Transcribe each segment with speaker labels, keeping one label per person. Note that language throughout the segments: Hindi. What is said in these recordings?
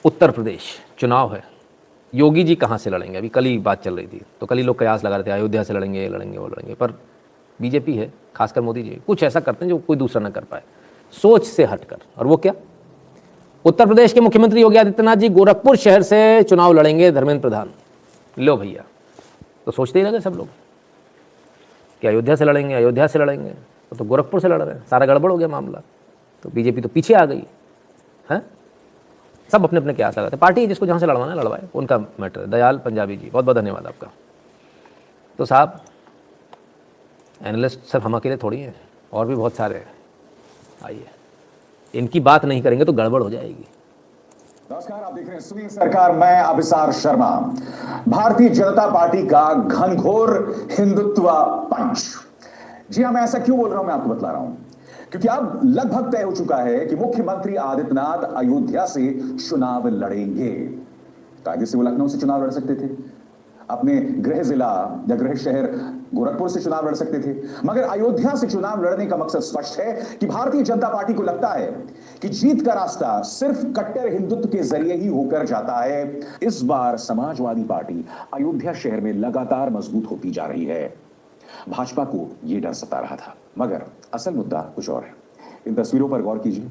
Speaker 1: उत्तर प्रदेश चुनाव है, योगी जी कहाँ से लड़ेंगे? अभी कल ही बात चल रही थी, तो कल ही लोग कयास लगा रहे थे अयोध्या से लड़ेंगे, ये लड़ेंगे, वो लड़ेंगे, पर बीजेपी है, खासकर मोदी जी कुछ ऐसा करते हैं जो कोई दूसरा ना कर पाए, सोच से हटकर। और वो क्या? उत्तर प्रदेश के मुख्यमंत्री योगी आदित्यनाथ जी गोरखपुर शहर से चुनाव लड़ेंगे, धर्मेंद्र प्रधान। लो भैया, तो सोचते ही लगे सब लोग कि अयोध्या से लड़ेंगे, अयोध्या से लड़ेंगे, तो गोरखपुर से लड़ रहे हैं, सारा गड़बड़ हो गया मामला। तो बीजेपी तो पीछे आ गई है, सब अपने अपने कयास लगाते हैं। पार्टी जिसको जहाँ से लड़वाना है लड़वाए, उनका मैटर है। दयाल पंजाबी जी, बहुत बहुत धन्यवाद आपका। तो साहब, एनालिस्ट सिर्फ हम अकेले थोड़ी हैं, और भी बहुत सारे हैं। आइए, इनकी बात नहीं करेंगे तो गड़बड़ हो जाएगी।
Speaker 2: नमस्कार, आप देख रहे हैं सुनी सरकार, मैं अभिसार शर्मा। भारतीय जनता पार्टी का घनघोर हिंदुत्व पंच। जी हां, मैं ऐसा क्यों बोल रहा हूं, मैं आपको बतला रहा हूं। क्योंकि अब लगभग तय हो चुका है कि मुख्यमंत्री आदित्यनाथ अयोध्या से चुनाव लड़ेंगे। कायदे से वो लखनऊ से चुनाव लड़ सकते थे, अपने गृह जिला या गृह शहर गोरखपुर से चुनाव लड़ सकते थे, मगर अयोध्या से चुनाव लड़ने का मकसद स्पष्ट है कि भारतीय जनता पार्टी को लगता है कि जीत का रास्ता सिर्फ कट्टर हिंदुत्व के जरिए ही होकर जाता है। इस बार समाजवादी पार्टी अयोध्या शहर में लगातार मजबूत होती जा रही है। भाजपा को यह डर सता रहा था, मगर असल मुद्दा कुछ और है। इन तस्वीरों पर गौर कीजिए।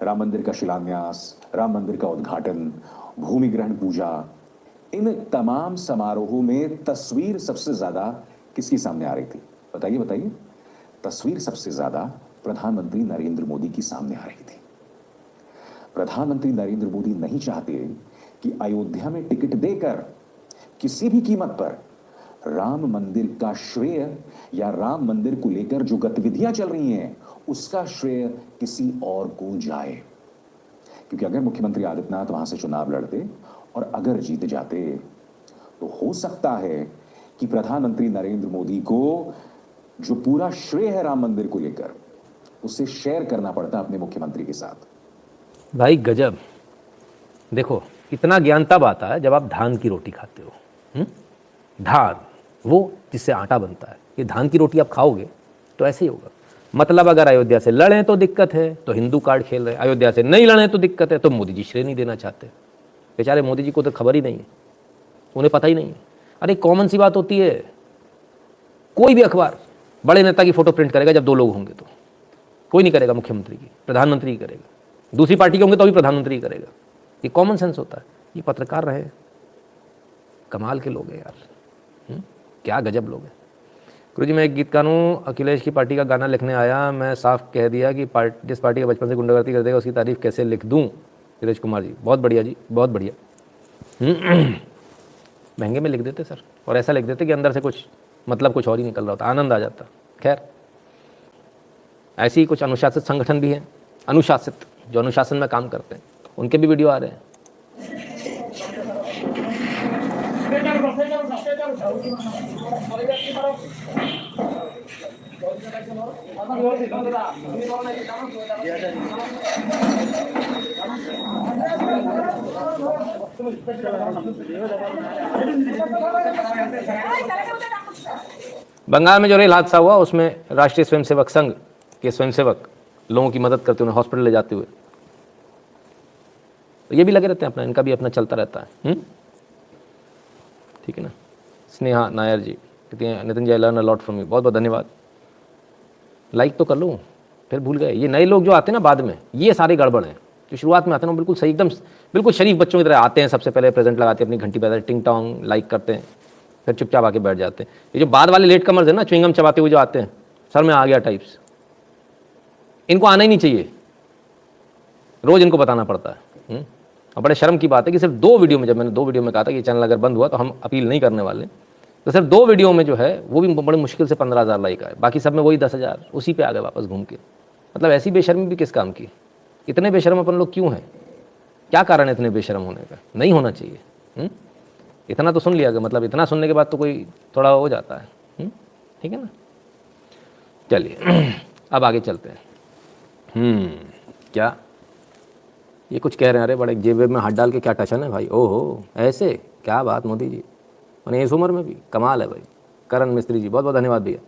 Speaker 2: राम मंदिर का शिलान्यास, राम मंदिर का उद्घाटन, भूमि ग्रहण पूजा, इन तमाम समारोहों में तस्वीर सबसे ज्यादा किसकी सामने आ रही थी? बताइए बताइए। तस्वीर सबसे ज्यादा प्रधानमंत्री नरेंद्र मोदी की सामने आ रही थी। प्रधानमंत्री नरेंद्र मोदी नहीं चाहते कि अयोध्या में टिकट देकर किसी भी कीमत पर राम मंदिर का श्रेय या राम मंदिर को लेकर जो गतिविधियां चल रही हैं उसका श्रेय किसी और को जाए। क्योंकि अगर मुख्यमंत्री आदित्यनाथ वहां से चुनाव लड़ते और अगर जीत जाते तो हो सकता है कि प्रधानमंत्री नरेंद्र मोदी को जो पूरा श्रेय है राम मंदिर को लेकर उसे शेयर करना पड़ता अपने मुख्यमंत्री के साथ।
Speaker 1: भाई गजब। देखो, इतना ज्ञान तब आता है जब आप धान की रोटी खाते हो। धान, वो जिससे आटा बनता है, ये धान की रोटी आप खाओगे तो ऐसे ही होगा। मतलब अगर अयोध्या से लड़ें तो दिक्कत है, तो हिंदू कार्ड खेल रहे हैं। अयोध्या से नहीं लड़ें तो दिक्कत है, तो मोदी जी श्रेय नहीं देना चाहते। बेचारे मोदी जी को तो खबर ही नहीं है, उन्हें पता ही नहीं है। अरे कॉमन सी बात होती है, कोई भी अखबार बड़े नेता की फोटो प्रिंट करेगा जब दो लोग होंगे, तो कोई नहीं करेगा मुख्यमंत्री की, प्रधानमंत्री की करेगा। दूसरी पार्टी के होंगे तो भी प्रधानमंत्री की करेगा। ये कॉमन सेंस होता है। ये पत्रकार रहे, कमाल के लोग हैं यार, क्या गजब लोग हैं। गुरु जी, मैं एक गीतकार हूँ, अखिलेश की पार्टी का गाना लिखने आया। मैं साफ कह दिया कि जिस पार्टी का बचपन से गुंडागर्दी कर देगा उसकी तारीफ कैसे लिख दूँ। धीरज कुमार जी, बहुत बढ़िया जी, बहुत बढ़िया। महंगे में लिख देते सर, और ऐसा लिख देते कि अंदर से कुछ मतलब कुछ और ही निकल रहा होता, आनंद आ जाता। खैर, ऐसे ही कुछ अनुशासित संगठन भी हैं, अनुशासित, जो अनुशासन में काम करते हैं, उनके भी वीडियो आ रहे हैं। बंगाल में जो रेल हादसा हुआ उसमें राष्ट्रीय स्वयंसेवक संघ के स्वयंसेवक लोगों की मदद करते हुए हॉस्पिटल ले जाते हुए, तो ये भी लगे रहते हैं अपना, इनका भी अपना चलता रहता है। ठीक है ना। स्नेहा नायर जी कहती हैं, Nitin ji I learn a lot from you, बहुत बहुत धन्यवाद। लाइक तो कर लूँ, फिर भूल गए। ये नए लोग जो आते हैं ना बाद में, ये सारे गड़बड़ हैं। जो शुरुआत में आते हैं ना बिल्कुल सही, एकदम बिल्कुल शरीफ बच्चों की तरह आते हैं, सबसे पहले प्रेजेंट लगाते हैं, अपनी घंटी बजाते, टिंग टोंग लाइक करते हैं, फिर चुपचाप आके बैठ जाते हैं। ये जो बाद वाले लेट कमर्स है ना, च्युइंगम चबाते हुए जो आते हैं, सर में आ गया टाइप्स, इनको आना ही नहीं चाहिए, रोज इनको बताना पड़ता है। और बड़े शर्म की बात है कि सिर्फ 2 वीडियो में, जब मैंने 2 वीडियो में कहा था कि चैनल अगर बंद हुआ तो हम अपील नहीं करने वाले, तो सिर्फ 2 वीडियो में जो है वो भी बड़ी मुश्किल से 15,000 लाइक आए, बाकी सब में वही 10,000, उसी पे आ गए वापस घूम के। मतलब ऐसी बेशर्मी भी किस काम की? इतने बेशर्म अपन लोग क्यों हैं? क्या कारण है इतने बेशर्म होने का? नहीं होना चाहिए। इतना तो सुन लिया गया, मतलब इतना सुनने के बाद तो कोई थोड़ा हो जाता है। ठीक है ना। चलिए अब आगे चलते हैं। क्या ये कुछ कह रहे हैं? अरे बड़े जेब में हाथ डाल के क्या टशन है भाई? ओहो, ऐसे क्या बात मोदी जी, मैंने इस उम्र में भी, कमाल है भाई। करण मिस्त्री जी, बहुत बहुत धन्यवाद भैया।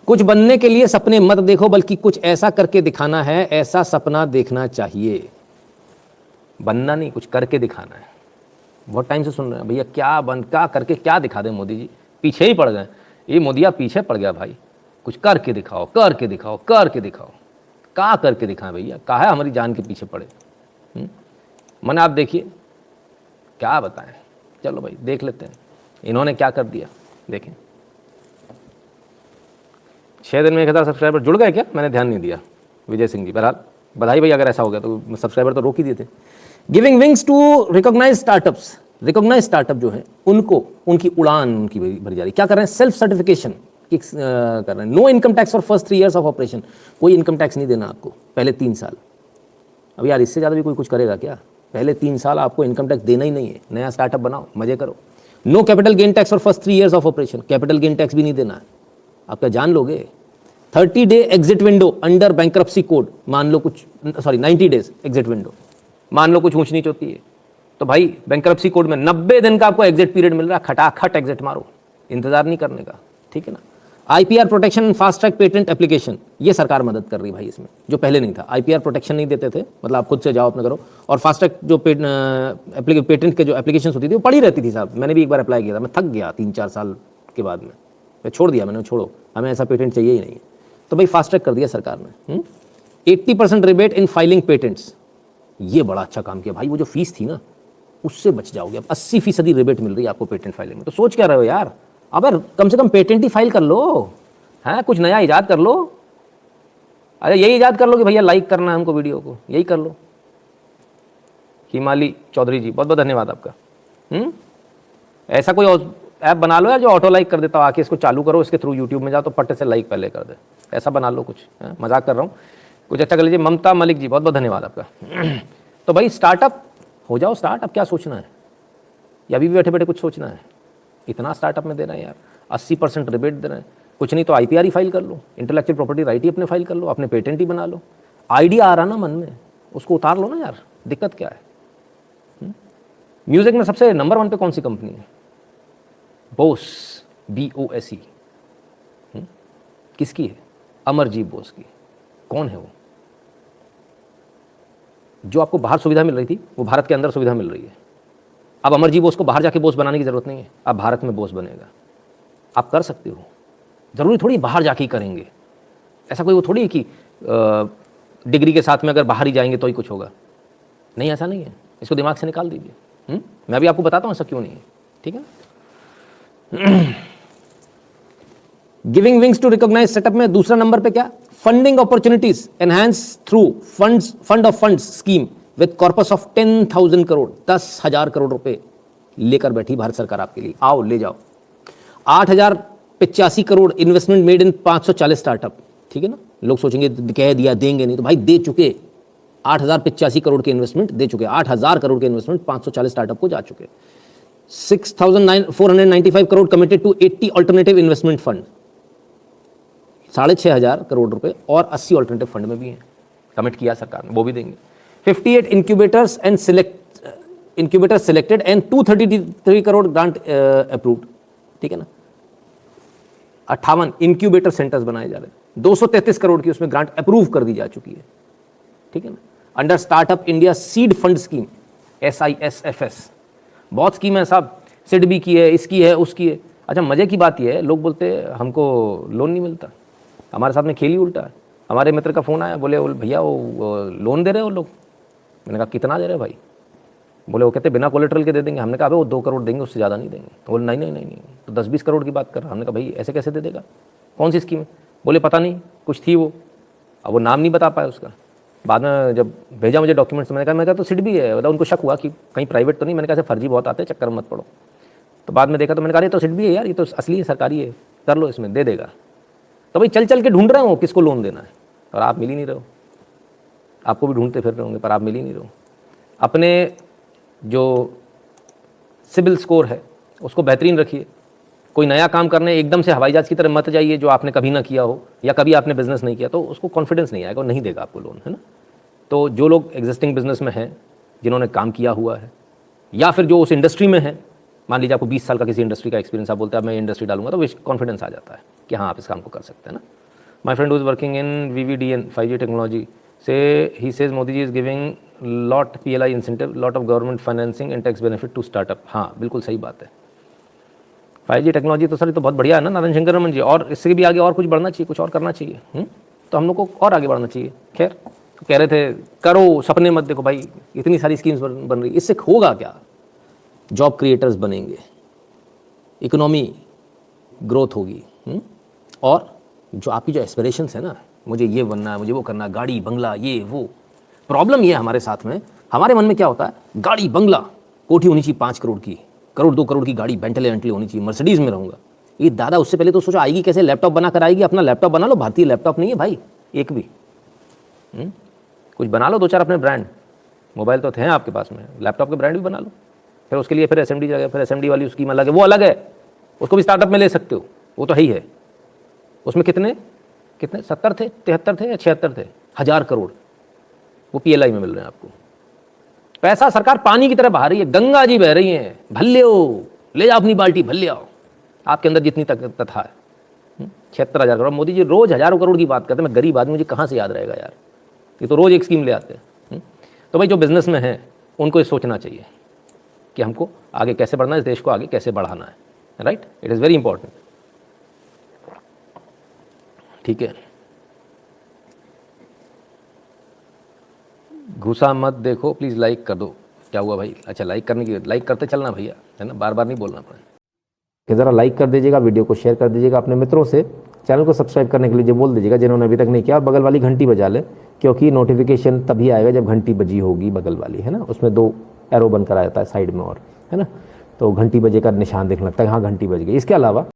Speaker 1: कुछ बनने के लिए सपने मत देखो, बल्कि कुछ ऐसा करके दिखाना है, ऐसा सपना देखना चाहिए। बनना नहीं, कुछ करके दिखाना है। बहुत टाइम से सुन रहे हैं भैया क्या करके क्या दिखा दें मोदी जी, पीछे ही पड़ गए। ये मोदिया पीछे पड़ गया भाई, कुछ करके दिखाओ, करके दिखाओ, करके दिखाओ। क्या करके दिखाएं भैया, कहा है हमारी जान के पीछे पड़े। मन आप देखिए, क्या बताएं। चलो भाई देख लेते हैं इन्होंने क्या कर दिया। देखें 6 दिन में 1000 सब्सक्राइबर जुड़ गए क्या, मैंने ध्यान नहीं दिया। विजय सिंह जी, बहरहाल बधाई भाई, अगर ऐसा हो गया तो सब्सक्राइबर तो रोक ही दिए थे। Giving wings to recognize startups, recognize startup जो है उनको, उनकी उड़ान उनकी भरी जा रही। क्या कर रहे हैं, सेल्फ सर्टिफिकेशन कर रहे हैं। No income tax for first 3 years of operation, कोई इनकम टैक्स नहीं देना आपको पहले 3 साल। अब यार इससे ज़्यादा भी कोई कुछ करेगा क्या, पहले 3 साल आपको इनकम टैक्स देना ही नहीं है। नया स्टार्टअप बनाओ, मजे करो। No capital gain tax for first 3 years of operation, capital gain tax भी नहीं देना है। आप क्या जान लोगे। 30 day exit window under bankruptcy code, मान लो कुछ, सॉरी 90 days एग्जिट विंडो, मान लो कुछ ऊंच नीच होती है तो भाई बैंक्रप्सी कोड में 90 दिन का आपको एग्जिट पीरियड मिल रहा है, खटाखट एग्जिट मारो, इंतजार नहीं करने का, ठीक है ना। IPR protection and fast track patent application, ये सरकार मदद कर रही भाई इसमें, जो पहले नहीं था। आईपीआर प्रोटेक्शन नहीं देते थे, मतलब आप खुद से जाओ अपना करो, और फास्ट ट्रैक जो पेटेंट के जो एप्लीकेशन होती थी वो पड़ी रहती थी साहब। मैंने भी एक बार अप्लाई किया था, मैं थक गया 3-4 साल के बाद में, मैं छोड़ दिया। मैंने छोड़ो, हमें ऐसा पेटेंट चाहिए ही नहीं है। तो भाई फास्ट ट्रैक कर दिया सरकार ने। 80% रिबेट इन फाइलिंग पेटेंट्स, ये बड़ा अच्छा काम किया भाई। वो जो फीस थी ना उससे बच जाओगे। अब 80% रिबेट मिल रही है आपको पेटेंट फाइलिंग में। तो सोच क्या रहे हो यार, अब कम से कम पेटेंट ही फाइल कर लो, है कुछ नया इजाद कर लो। अरे यही इजाद कर लो कि भैया लाइक करना है हमको वीडियो को, यही कर लो। हिमाली चौधरी जी, बहुत बहुत धन्यवाद आपका। ऐसा कोई ऐप बना लो यार जो ऑटो लाइक कर देता हो, आके इसको चालू करो, इसके थ्रू यूट्यूब में जाओ तो पट्टे से लाइक पहले कर दे, ऐसा बना लो कुछ। मजाक कर रहा हूँ, कुछ अच्छा कर लीजिए। ममता मलिक जी, बहुत बहुत धन्यवाद आपका। तो भाई स्टार्टअप हो जाओ, स्टार्टअप क्या सोचना है, या अभी भी बैठे बैठे कुछ सोचना है। इतना स्टार्टअप में दे रहे हैं यार, 80% रिबेट दे रहे हैं। कुछ नहीं तो आईपीआर ही फाइल कर लो, इंटेलेक्चुअल प्रॉपर्टी राइट ही अपने फाइल कर लो, अपने पेटेंट ही बना लो। आइडिया आ रहा ना मन में, उसको उतार लो ना यार, दिक्कत क्या है। म्यूजिक में सबसे नंबर 1 पे कौन सी कंपनी है, बोस, BOSE। किसकी है, अमरजीत बोस की। कौन है वो, जो आपको बाहर सुविधा मिल रही थी वो भारत के अंदर सुविधा मिल रही है। अब अमरजीत बोस को बाहर जाके बोस बनाने की जरूरत नहीं है, अब भारत में बोस बनेगा। आप कर सकते हो, जरूरी थोड़ी बाहर जाके ही करेंगे। ऐसा कोई वो थोड़ी है कि डिग्री के साथ में अगर बाहर ही जाएंगे तो ही कुछ होगा, नहीं, ऐसा नहीं है। इसको दिमाग से निकाल दीजिए। मैं भी आपको बताता हूँ ऐसा क्यों नहीं है, ठीक है। Giving wings to recognize setup में दूसरा नंबर पे क्या, funding opportunities enhance through fund of funds scheme with corpus of 10,000 crore, 10,000 crore रुपए लेकर बैठी भारत सरकार आपके लिए। आओ ले जाओ। 8,085 crore investment made in 540 startup, ठीक है ना। लोग सोचेंगे कह दिया देंगे नहीं, तो भाई दे चुके। 8,085 करोड़ के इन्वेस्टमेंट दे चुके, 8,000 करोड़ के इन्वेस्टमेंट 540 स्टार्टअप को जा चुके। 6,495 crore committed to 80 alternative investment fund, 6,500 crore रुपए और 80 ऑल्टरनेटिव फंड में भी हैं, कमिट किया सरकार ने, वो भी देंगे। 58 incubators and incubator selected and 233 crore grant approved, ठीक है ना। 58 इंक्यूबेटर सेंटर्स बनाए जा रहे हैं, 233 करोड़ की उसमें ग्रांट अप्रूव कर दी जा चुकी है, ठीक है ना। Under startup India seed fund scheme, SISFS, बहुत स्कीम है साहब, सिड भी की है, इसकी है, उसकी है। अच्छा मजे की बात यह है, लोग बोलते हैं हमको लोन नहीं मिलता, हमारे साथ में खेल ही उल्टा है। हमारे मित्र का फ़ोन आया, बोले भैया वो लोन दे रहे हो लोग। मैंने कहा कितना दे रहे भाई, बोले वो कहते बिना कोलेट्रल के दे देंगे। हमने कहा वो 2 करोड़ देंगे, उससे ज़्यादा नहीं देंगे। बोले नहीं, तो 10-20 करोड़ की बात कर रहा। हमने कहा भाई ऐसे कैसे दे देगा, कौन सी स्कीम है। बोले पता नहीं, कुछ थी वो, अब वो नाम नहीं बता पाया उसका। बाद में जब भेजा मुझे डॉक्यूमेंट्स, मैंने कहा तो सिड भी है, मतलब उनको शक हुआ कि कहीं प्राइवेट तो नहीं। मैंने कहा फर्जी बहुत आते हैं, चक्कर मत पड़ो। तो बाद में देखा तो मैंने कहा ये तो सिड भी है यार, ये तो असली है, सरकारी है, कर लो इसमें, दे देगा। तो भाई चल के ढूंढ रहे हो किसको लोन देना है, और आप मिल ही नहीं रहे हो। आपको भी ढूंढते फिर रहे होंगे पर आप मिल ही नहीं रहे हो। अपने जो सिबिल स्कोर है उसको बेहतरीन रखिए। कोई नया काम करने एकदम से हवाई जहाज की तरह मत जाइए जो आपने कभी ना किया हो या कभी आपने बिजनेस नहीं किया, तो उसको कॉन्फिडेंस नहीं आएगा और नहीं देगा आपको लोन, है ना। तो जो लोग एग्जिस्टिंग बिजनेस में हैं, जिन्होंने काम किया हुआ है, या फिर जो उस इंडस्ट्री में है, मान लीजिए आपको 20 साल का किसी इंडस्ट्री का एक्सपीरियंस, आप बोलते हैं मैं इंडस्ट्री डालूंगा, तो कॉन्फिडेंस आ जाता है कि हाँ आप इस काम को कर सकते हैं ना। My friend who is working in VVDN 5G technology से ही says Modi ji is giving lot PLI incentive, lot of government financing and tax benefit to startup. हाँ बिल्कुल सही बात है। 5G टेक्नोलॉजी तो सर ये तो बहुत बढ़िया है ना नारायण शंकर रमन जी, और इससे भी आगे और कुछ बढ़ना चाहिए, कुछ और करना चाहिए। तो हम लोग को और आगे बढ़ना चाहिए। खैर तो कह रहे थे करो, सपने मत देखो भाई, इतनी सारी स्कीम्स बन रही, इससे होगा क्या? जॉब क्रिएटर्स बनेंगे, इकोनॉमी ग्रोथ होगी। और जो आपकी जो एस्पिरेशंस है ना, मुझे ये बनना है, मुझे वो करना है, गाड़ी बंगला ये वो, प्रॉब्लम ये है हमारे साथ में, हमारे मन में क्या होता है, गाड़ी बंगला, कोठी होनी चाहिए 5 करोड़ की, करोड़ 2 करोड़ की गाड़ी बेंटले होनी चाहिए, मर्सिडीज़ में रहूँगा। ये दादा उससे पहले तो सोचो आएगी कैसे, लैपटॉप बना कर आएगी। अपना लैपटॉप बना लो, भारतीय लैपटॉप नहीं है भाई एक भी। कुछ बना लो 2-4 अपने ब्रांड, मोबाइल तो थे आपके पास में, लैपटॉप के ब्रांड भी बना लो। फिर उसके लिए फिर SMD जगह, फिर SMD वाली स्कीम अलग है, वो अलग है, उसको भी स्टार्टअप में ले सकते हो, वो तो है ही है। उसमें कितने 70 थे, 73 थे या 76 थे, 1000 करोड़ वो PLI में मिल रहे हैं आपको। पैसा सरकार पानी की तरह बहा रही है, गंगा जी बह रही हैं, भल्ले हो ले जाओ अपनी बाल्टी, भल्ले आओ, आपके अंदर जितनी तथा है। 76,000 करोड़। मोदी जी रोज हजारों करोड़ की बात करते हैं, मैं गरीब आदमी, मुझे कहाँ से याद रहेगा यार, ये तो रोज एक स्कीम ले आते हैं। तो भाई जो बिजनेस में है उनको ये सोचना चाहिए कि हमको आगे कैसे बढ़ना है, इस देश को आगे कैसे बढ़ाना है, right. It is very important. ठीक है, घुसा मत देखो प्लीज़, लाइक कर दो। क्या हुआ भाई? अच्छा लाइक करने की, लाइक करते चलना भैया, है ना, बार बार नहीं बोलना पड़े कि ज़रा लाइक कर दीजिएगा, वीडियो को शेयर कर दीजिएगा अपने मित्रों से, चैनल को सब्सक्राइब करने के लिए बोल दीजिएगा जिन्होंने अभी तक नहीं किया, और बगल वाली घंटी बजा ले, क्योंकि नोटिफिकेशन तभी आएगा जब घंटी बजी होगी बगल वाली, है ना, उसमें 2 एरो बनकर आ जाता है साइड में, और है ना, तो घंटी बजे का निशान दिखने लगता है, हाँ घंटी बज गई। इसके अलावा